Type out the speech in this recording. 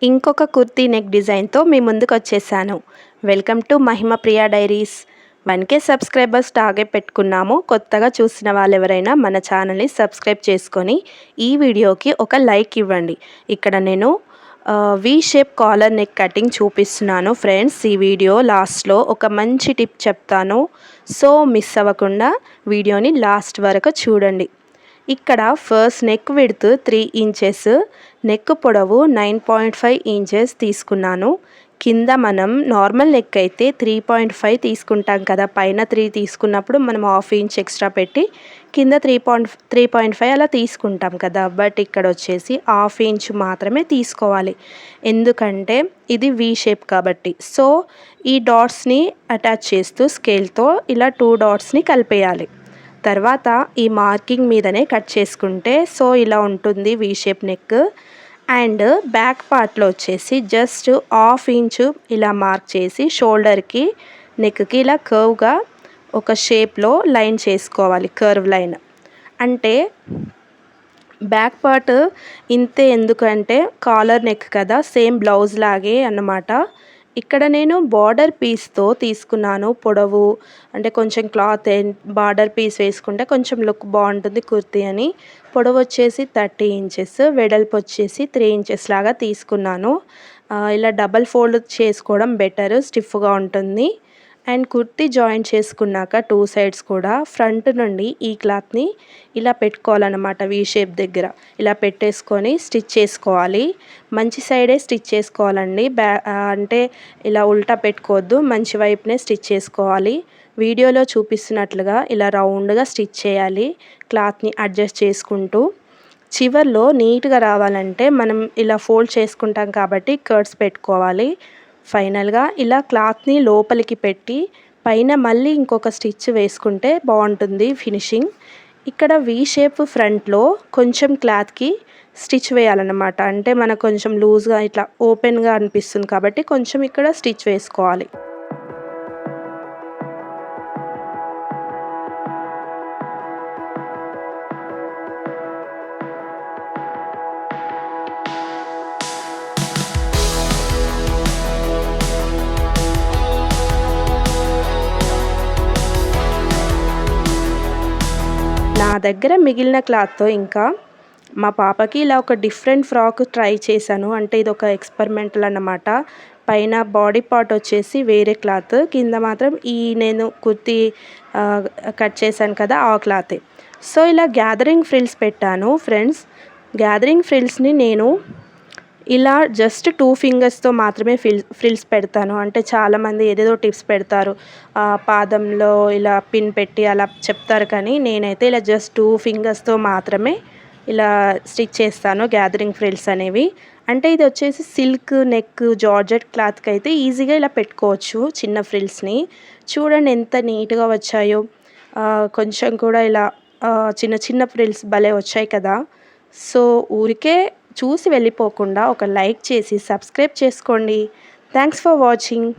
ఇంకొక కుర్తీ నెక్ డిజైన్తో మీ ముందుకు వచ్చేసాను. Welcome to Mahima Priya diaries. 1K subscribers target పెట్టుకున్నాము. కొత్తగా చూసిన వాళ్ళు ఎవరైనా మన ఛానల్ని సబ్స్క్రైబ్ చేసుకొని ఈ వీడియోకి ఒక లైక్ ఇవ్వండి. ఇక్కడ నేను V shape collar neck cutting చూపిస్తున్నాను ఫ్రెండ్స్. ఈ వీడియో లాస్ట్లో ఒక మంచి టిప్ చెప్తాను, సో మిస్ అవ్వకుండా వీడియోని లాస్ట్ వరకు చూడండి. ఇక్కడ first neck width 3 inches, neck పొడవు 9.5 ఇంచెస్ తీసుకున్నాను. కింద మనం నార్మల్ నెక్ అయితే 3.5 తీసుకుంటాం కదా, పైన 3 తీసుకున్నప్పుడు మనం 1/2 ఇంచ్ ఎక్స్ట్రా పెట్టి కింద 3.5 అలా తీసుకుంటాం కదా. బట్ ఇక్కడ వచ్చేసి 1/2 ఇంచ్ మాత్రమే తీసుకోవాలి, ఎందుకంటే ఇది వి షేప్ కాబట్టి. సో ఈ డాట్స్ని అటాచ్ చేస్తూ స్కేల్తో ఇలా 2 డాట్స్ని కలిపేయాలి. తర్వాత ఈ మార్కింగ్ మీదనే కట్ చేసుకుంటే సో ఇలా ఉంటుంది V shape neck. And back పార్ట్లో వచ్చేసి జస్ట్ 1/2 ఇంచు ఇలా మార్క్ చేసి షోల్డర్కి నెక్కి ఇలా కర్వ్గా ఒక షేప్లో లైన్ చేసుకోవాలి, కర్వ్ లైన్. అంటే బ్యాక్ పార్ట్ ఇంతే, ఎందుకంటే కాలర్ నెక్ కదా, సేమ్ బ్లౌజ్ లాగే అన్నమాట. ఇక్కడ నేను బార్డర్ పీస్తో తీసుకున్నాను పొడవు, అంటే కొంచెం క్లాత్ బార్డర్ పీస్ వేసుకుంటే కొంచెం లుక్ బాగుంటుంది కుర్తీ అని. పొడవు వచ్చేసి 30 ఇంచెస్, వెడల్పు వచ్చేసి 3 ఇంచెస్ లాగా తీసుకున్నాను. ఇలా డబల్ ఫోల్డ్ చేసుకోవడం బెటర్, స్టిఫ్గా ఉంటుంది. అండ్ కుర్తీ జాయిన్ చేసుకున్నాక 2 సైడ్స్ కూడా ఫ్రంట్ నుండి ఈ క్లాత్ని ఇలా పెట్టుకోవాలన్నమాట. వీ షేప్ దగ్గర ఇలా పెట్టేసుకొని స్టిచ్ చేసుకోవాలి. మంచి సైడే స్టిచ్ చేసుకోవాలండి, అంటే ఇలా ఉల్టా పెట్టుకోవద్దు, మంచి వైపునే స్టిచ్ చేసుకోవాలి. వీడియోలో చూపిస్తున్నట్లుగా ఇలా రౌండ్గా స్టిచ్ చేయాలి, క్లాత్ని అడ్జస్ట్ చేసుకుంటూ. చివర్లో నీట్గా రావాలంటే మనం ఇలా ఫోల్డ్ చేసుకుంటాం కాబట్టి కర్డ్స్ పెట్టుకోవాలి. ఫైనల్గా ఇలా క్లాత్ని లోపలికి పెట్టి పైన మళ్ళీ ఇంకొక స్టిచ్ వేసుకుంటే బాగుంటుంది ఫినిషింగ్. ఇక్కడ వి షేప్ ఫ్రంట్లో కొంచెం క్లాత్కి స్టిచ్ వేయాలన్నమాట, అంటే మనకు కొంచెం లూజ్గా ఇట్లా ఓపెన్గా అనిపిస్తుంది కాబట్టి కొంచెం ఇక్కడ స్టిచ్ వేసుకోవాలి. నా దగ్గర మిగిలిన క్లాత్తో ఇంకా మా పాపకి ఇలా ఒక డిఫరెంట్ ఫ్రాక్ ట్రై చేశాను. అంటే ఇది ఒక ఎక్స్పెరిమెంటల్ అన్నమాట. పైన బాడీ పార్ట్ వచ్చేసి వేరే క్లాత్, కింద మాత్రం ఈ నేను కుర్తీ కట్ చేశాను కదా ఆ క్లాతే. సో ఇలా గ్యాదరింగ్ ఫ్రిల్స్ పెట్టాను ఫ్రెండ్స్. గ్యాదరింగ్ ఫ్రిల్స్ని నేను ఇలా జస్ట్ 2 ఫింగర్స్తో మాత్రమే ఫ్రిల్స్ పెడతాను. అంటే చాలామంది ఏదేదో టిప్స్ పెడతారు, పాదంలో ఇలా పిన్ పెట్టి అలా చెప్తారు, కానీ నేనైతే ఇలా జస్ట్ 2 ఫింగర్స్తో మాత్రమే ఇలా స్టిచ్ చేస్తాను గ్యాదరింగ్ ఫ్రిల్స్ అనేవి. అంటే ఇది వచ్చేసి సిల్క్ నెక్ జార్జెట్ క్లాత్కి అయితే ఈజీగా ఇలా పెట్టుకోవచ్చు చిన్న ఫ్రిల్స్ని. చూడండి ఎంత నీట్గా వచ్చాయో, కొంచెం కూడా ఇలా చిన్న చిన్న ఫ్రిల్స్ భలే వచ్చాయి కదా. సో ఊరికే చూసి వెళ్ళిపోకుండా ఒక లైక్ చేసి సబ్స్క్రైబ్ చేసుకోండి. Thanks for watching.